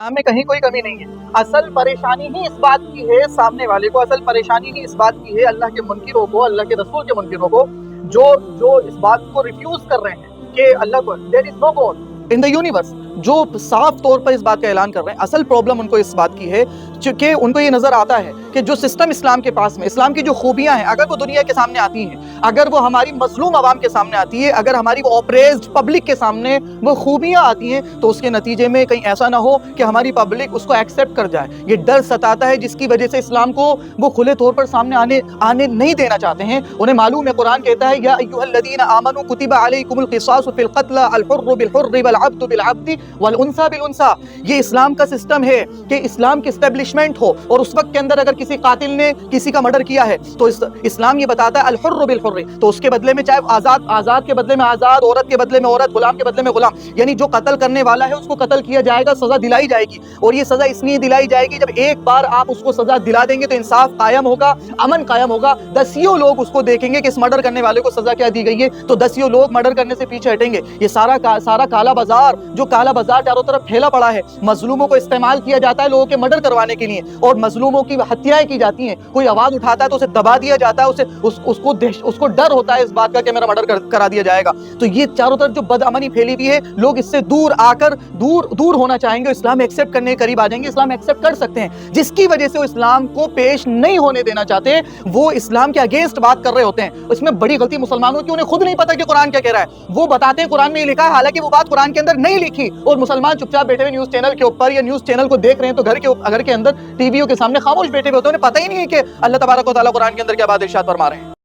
میں کہیں کوئی کمی نہیں ہے۔ اصل پریشانی ہی اس بات کی ہے، سامنے والے کو اصل پریشانی ہی اس بات کی ہے، اللہ کے منکروں کو، اللہ کے رسول کے منکروں کو، جو اس بات کو ریفیوز کر رہے ہیں کہ اللہ کو there is no God in the universe، جو صاف طور پر اس بات کا اعلان کر رہے ہیں۔ اصل پرابلم ان کو اس بات کی ہے کہ ان کو یہ نظر آتا ہے کہ جو سسٹم اسلام کے پاس میں، اسلام کی جو خوبیاں ہیں، اگر وہ دنیا کے سامنے آتی ہیں، اگر وہ ہماری مظلوم عوام کے سامنے آتی ہے، اگر ہماری وہ اوپریسڈ پبلک کے سامنے وہ خوبیاں آتی ہیں، تو اس کے نتیجے میں کہیں ایسا نہ ہو کہ ہماری پبلک اس کو ایکسیپٹ کر جائے۔ یہ ڈر ستاتا ہے، جس کی وجہ سے اسلام کو وہ کھلے طور پر سامنے آنے نہیں دینا چاہتے ہیں۔ انہیں معلوم ہے، قرآن کہتا ہے یا ایھا الذین آمنوا کتب علیکم القصاص فی القتل الحر بالحر والعبد بالعبد والانثى بالانثى۔ یہ اسلام کا سسٹم ہے کہ اسلام کی اسٹیبلشمنٹ ہو، اور اس وقت کے اندر اگر کسی قاتل نے کسی کا مرڈر کیا ہے تو اسلام یہ بتاتا ہے الحر بالحر، تو اس کے بدلے میں چاہے آزاد کے بدلے میں آزاد، عورت کے بدلے میں عورت، غلام کے بدلے میں غلام، یعنی جو قتل کرنے والا ہے اس کو قتل کیا جائے گا، سزا دلائی جائے گی۔ اور یہ سزا اس لیے دلائی جائے گی، جب ایک بار آپ اس کو سزا دلا دیں گے تو انصاف قائم ہوگا، امن قائم ہوگا، دسیوں لوگ اس کو دیکھیں گے کہ اس مرڈر کرنے والے کو سزا کیا دی گئی ہے، تو دسیوں لوگ مرڈر کرنے سے پیچھے ہٹیں گے۔ یہ سارا کالا بازار، جو کالا بازار چاروں طرف پھیلا پڑا ہے، مظلوموں کو استعمال کیا جاتا ہے لوگوں کے مرڈر کروانے کے لیے، اور مظلوموں کی ہتیائیں کی جاتی ہیں۔ کوئی آواز اٹھاتا ہے تو اسے دبا دیا جاتا ہے، اس کو ڈر ہوتا ہے اس بات کا کہ میرا مرڈر کرا دیا جائے گا۔ تو یہ چاروں طرف جو بد امنی پھیلی ہوئی ہے، لوگ اس سے دور آ کر دور ہونا چاہیں گے، اسلام ایکسیپٹ کرنے کے قریب آ جائیں گے۔ اسلام ایکسیپٹ کر سکتے ہیں، جس کی وجہ سے وہ اسلام کو پیش نہیں ہونے دینا چاہتے، وہ اسلام کے اگینسٹ بات کر رہے ہوتے ہیں۔ اس میں بڑی غلطی مسلمانوں کی، انہیں خود نہیں پتا کہ قرآن کیا کہہ رہا ہے۔ وہ بتاتے ہیں قرآن میں یہ لکھا ہے، حالانکہ وہ بات قرآن کے اندر نہیں لکھی، اور مسلمان چپ چاپ بیٹھے ہوئے نیوز چینل کے اوپر یا نیوز چینل کو دیکھ رہے ہیں، تو گھر کے اندر ٹی ویوں کے سامنے خاموش بیٹھے ہوئے ہوتے ہیں، انہیں پتہ ہی نہیں ہے کہ اللہ تبارک و تعالیٰ قرآن کے اندر کیا بات ارشاد فرما رہے ہیں۔